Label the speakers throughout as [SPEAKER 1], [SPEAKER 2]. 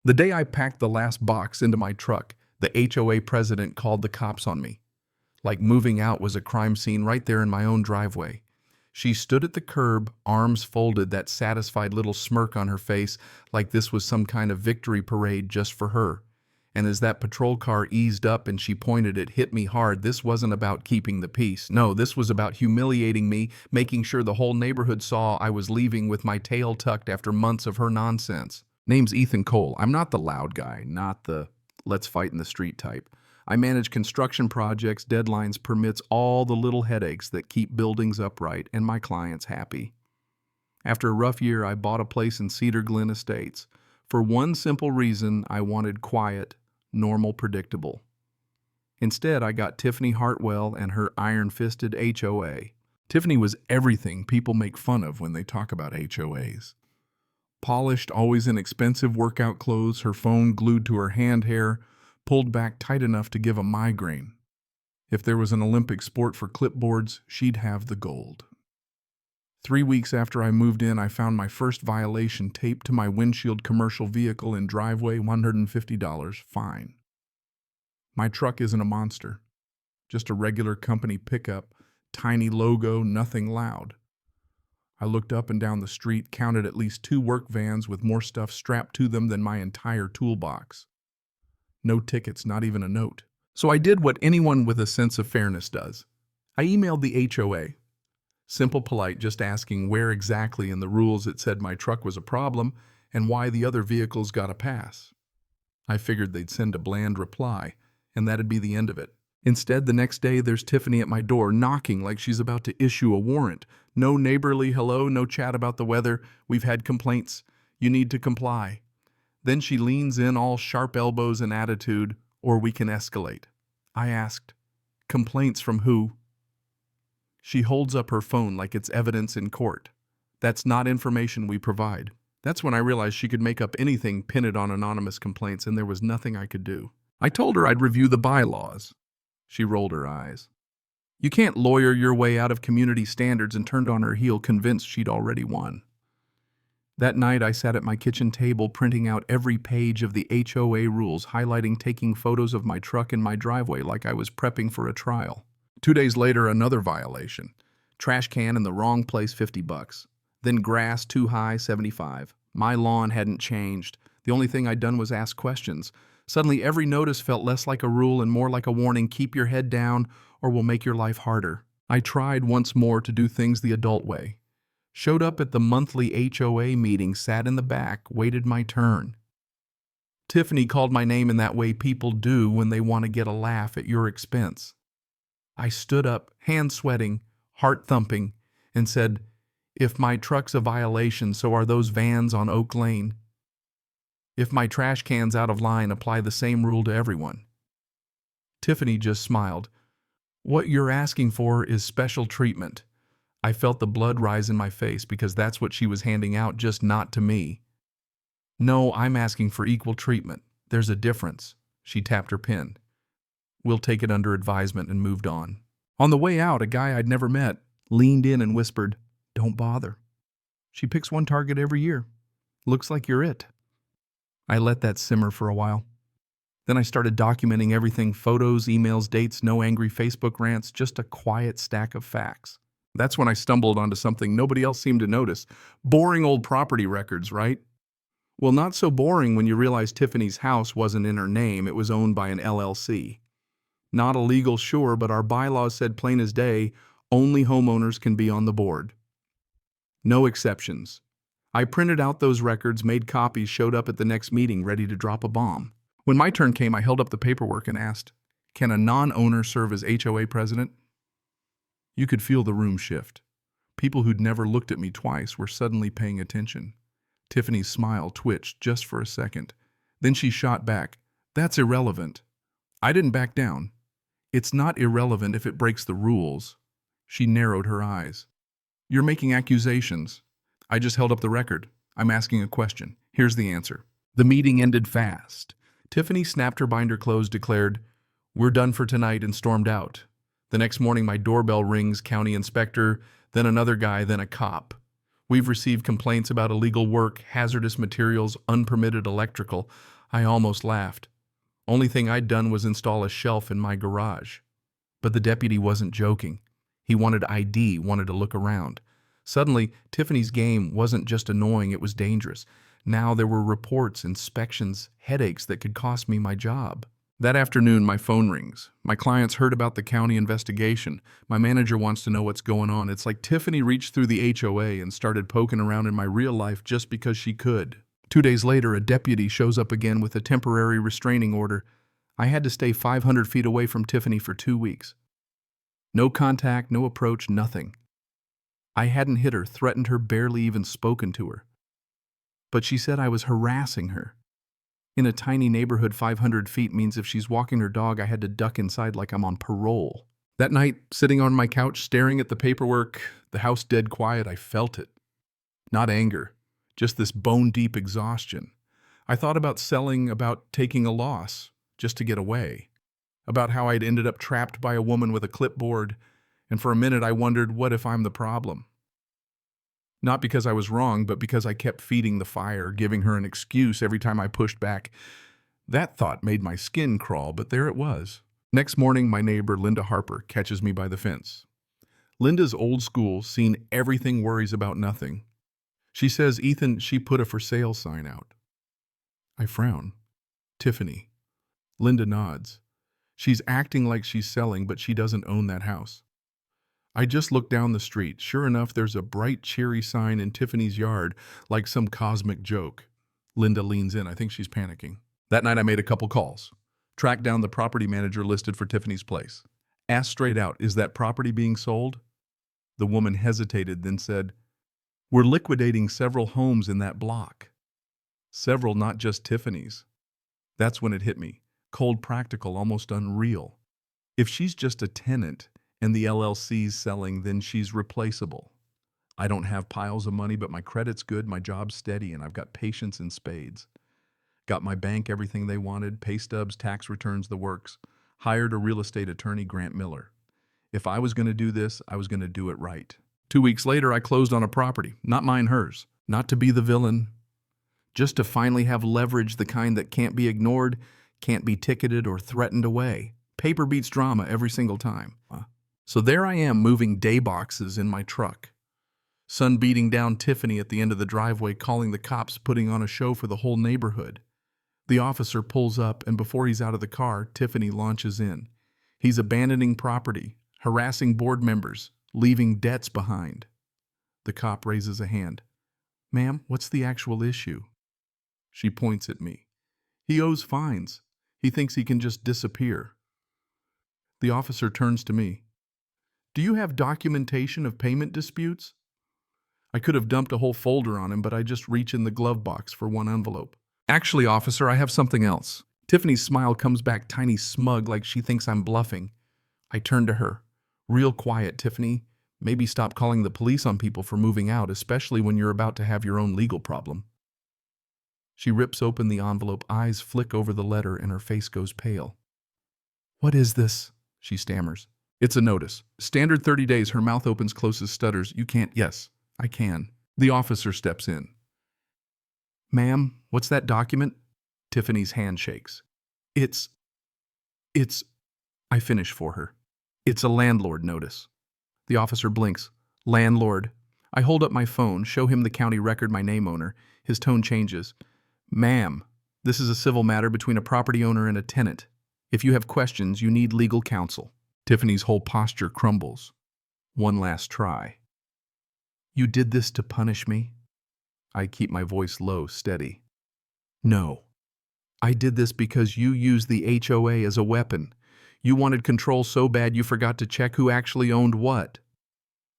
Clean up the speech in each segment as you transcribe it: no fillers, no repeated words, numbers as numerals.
[SPEAKER 1] The day I packed the last box into my truck, the HOA president called the cops on me. Like moving out was a crime scene right there in my own driveway. She stood at the curb, arms folded, that satisfied little smirk on her face, like this was some kind of victory parade just for her. And as that patrol car eased up and she pointed, it hit me hard. This wasn't about keeping the peace. No, this was about humiliating me, making sure the whole neighborhood saw I was leaving with my tail tucked after months of her nonsense. Name's Ethan Cole. I'm not the loud guy, not the let's fight in the street type. I manage construction projects, deadlines, permits, all the little headaches that keep buildings upright and my clients happy. After a rough year, I bought a place in Cedar Glen Estates. For one simple reason, I wanted quiet, normal, predictable. Instead, I got Tiffany Hartwell and her iron-fisted HOA. Tiffany was everything people make fun of when they talk about HOAs. Polished, always in expensive workout clothes, her phone glued to her hand hair, pulled back tight enough to give a migraine. If there was an Olympic sport for clipboards, she'd have the gold. 3 weeks after I moved in, I found my first violation taped to my windshield. Commercial vehicle in driveway, $150, fine. My truck isn't a monster, just a regular company pickup, tiny logo, nothing loud. I looked up and down the street, counted at least 2 work vans with more stuff strapped to them than my entire toolbox. No tickets, not even a note. So I did what anyone with a sense of fairness does. I emailed the HOA. Simple, polite, just asking where exactly in the rules it said my truck was a problem and why the other vehicles got a pass. I figured they'd send a bland reply, and that'd be the end of it. Instead, the next day, there's Tiffany at my door, knocking like she's about to issue a warrant. No neighborly hello, no chat about the weather. We've had complaints. You need to comply. Then she leans in, all sharp elbows and attitude, or we can escalate. I asked, complaints from who? She holds up her phone like it's evidence in court. That's not information we provide. That's when I realized she could make up anything, pin it on anonymous complaints, and there was nothing I could do. I told her I'd review the bylaws. She rolled her eyes. You can't lawyer your way out of community standards, and turned on her heel, convinced she'd already won. That night, I sat at my kitchen table printing out every page of the HOA rules, highlighting, taking photos of my truck in my driveway like I was prepping for a trial. 2 days later, another violation. Trash can in the wrong place, $50. Then grass too high, $75. My lawn hadn't changed. The only thing I'd done was ask questions. Suddenly, every notice felt less like a rule and more like a warning. Keep your head down or we'll make your life harder. I tried once more to do things the adult way. Showed up at the monthly HOA meeting, sat in the back, waited my turn. Tiffany called my name in that way people do when they want to get a laugh at your expense. I stood up, hands sweating, heart thumping, and said, if my truck's a violation, so are those vans on Oak Lane. If my trash can's out of line, apply the same rule to everyone. Tiffany just smiled. What you're asking for is special treatment. I felt the blood rise in my face because that's what she was handing out, just not to me. No, I'm asking for equal treatment. There's a difference. She tapped her pen. We'll take it under advisement, and moved on. On the way out, a guy I'd never met leaned in and whispered, don't bother. She picks one target every year. Looks like you're it. I let that simmer for a while. Then I started documenting everything, photos, emails, dates, no angry Facebook rants, just a quiet stack of facts. That's when I stumbled onto something nobody else seemed to notice. Boring old property records, right? Well, not so boring when you realize Tiffany's house wasn't in her name. It was owned by an LLC. Not illegal, sure, but our bylaws said plain as day, only homeowners can be on the board. No exceptions. I printed out those records, made copies, showed up at the next meeting ready to drop a bomb. When my turn came, I held up the paperwork and asked, can a non-owner serve as HOA president? You could feel the room shift. People who'd never looked at me twice were suddenly paying attention. Tiffany's smile twitched just for a second. Then she shot back, that's irrelevant. I didn't back down. It's not irrelevant if it breaks the rules. She narrowed her eyes. You're making accusations. I just held up the record. I'm asking a question. Here's the answer. The meeting ended fast. Tiffany snapped her binder closed, declared, we're done for tonight, and stormed out. The next morning, my doorbell rings, county inspector, then another guy, then a cop. We've received complaints about illegal work, hazardous materials, unpermitted electrical. I almost laughed. Only thing I'd done was install a shelf in my garage. But the deputy wasn't joking. He wanted ID, wanted to look around. Suddenly, Tiffany's game wasn't just annoying, it was dangerous. Now there were reports, inspections, headaches that could cost me my job. That afternoon, my phone rings. My clients heard about the county investigation. My manager wants to know what's going on. It's like Tiffany reached through the HOA and started poking around in my real life just because she could. 2 days later, a deputy shows up again with a temporary restraining order. I had to stay 500 feet away from Tiffany for 2 weeks. No contact, no approach, nothing. I hadn't hit her, threatened her, barely even spoken to her. But she said I was harassing her. In a tiny neighborhood, 500 feet means if she's walking her dog, I had to duck inside like I'm on parole. That night, sitting on my couch, staring at the paperwork, the house dead quiet, I felt it. Not anger, just this bone-deep exhaustion. I thought about selling, about taking a loss, just to get away. About how I'd ended up trapped by a woman with a clipboard, and for a minute I wondered, what if I'm the problem? Not because I was wrong, but because I kept feeding the fire, giving her an excuse every time I pushed back. That thought made my skin crawl, but there it was. Next morning, my neighbor, Linda Harper, catches me by the fence. Linda's old school, seen everything, worries about nothing. She says, "Ethan, she put a for sale sign out." I frown. Tiffany. Linda nods. She's acting like she's selling, but she doesn't own that house. I just looked down the street. Sure enough, there's a bright, cheery sign in Tiffany's yard, like some cosmic joke. Linda leans in. I think she's panicking. That night I made a couple calls. Tracked down the property manager listed for Tiffany's place. Asked straight out, "Is that property being sold?" The woman hesitated, then said, "We're liquidating several homes in that block." Several, not just Tiffany's. That's when it hit me. Cold practical, almost unreal. If she's just a tenant and the LLC's selling, then she's replaceable. I don't have piles of money, but my credit's good, my job's steady, and I've got patience in spades. Got my bank everything they wanted, pay stubs, tax returns, the works. Hired a real estate attorney, Grant Miller. If I was going to do this, I was going to do it right. 2 weeks later, I closed on a property. Not mine, hers. Not to be the villain. Just to finally have leverage, the kind that can't be ignored, can't be ticketed or threatened away. Paper beats drama every single time. So there I am, moving day boxes in my truck. Sun beating down Tiffany at the end of the driveway, calling the cops, putting on a show for the whole neighborhood. The officer pulls up, and before he's out of the car, Tiffany launches in. He's abandoning property, harassing board members, leaving debts behind. The cop raises a hand. "Ma'am, what's the actual issue?" She points at me. "He owes fines. He thinks he can just disappear." The officer turns to me. "Do you have documentation of payment disputes?" I could have dumped a whole folder on him, but I just reach in the glove box for one envelope. "Actually, officer, I have something else." Tiffany's smile comes back tiny, smug, like she thinks I'm bluffing. I turn to her. "Real quiet, Tiffany. Maybe stop calling the police on people for moving out, especially when you're about to have your own legal problem." She rips open the envelope, eyes flick over the letter, and her face goes pale. "What is this?" she stammers. "It's a notice. Standard 30 days, her mouth opens, closes, stutters. "You can't." "Yes, I can." The officer steps in. "Ma'am, what's that document?" Tiffany's hand shakes. It's, I finish for her. "It's a landlord notice." The officer blinks. "Landlord." I hold up my phone, show him the county record, my name owner. His tone changes. "Ma'am, this is a civil matter between a property owner and a tenant. If you have questions, you need legal counsel." Tiffany's whole posture crumbles. One last try. "You did this to punish me?" I keep my voice low, steady. "No. I did this because you used the HOA as a weapon. You wanted control so bad you forgot to check who actually owned what."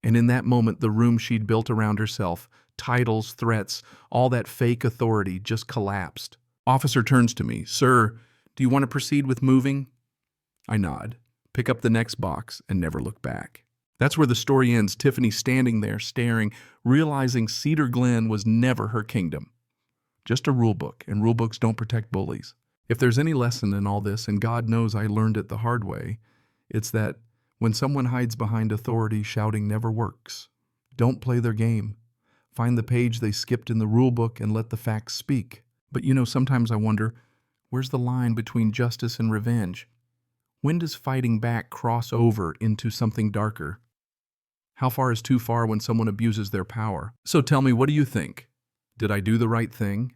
[SPEAKER 1] And in that moment, the room she'd built around herself, titles, threats, all that fake authority just collapsed. Officer turns to me. "Sir, do you want to proceed with moving?" I nod, pick up the next box, and never look back. That's where the story ends, Tiffany standing there, staring, realizing Cedar Glen was never her kingdom. Just a rule book, and rule books don't protect bullies. If there's any lesson in all this, and God knows I learned it the hard way, it's that when someone hides behind authority, shouting never works. Don't play their game. Find the page they skipped in the rulebook and let the facts speak. But sometimes I wonder, where's the line between justice and revenge? When does fighting back cross over into something darker? How far is too far when someone abuses their power? So tell me, what do you think? Did I do the right thing?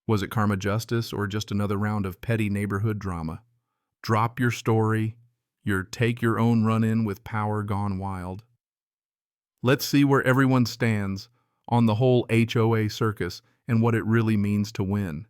[SPEAKER 1] Was it karma justice or just another round of petty neighborhood drama? Drop your story, your take your own run-in with power gone wild. Let's see where everyone stands on the whole HOA circus and what it really means to win.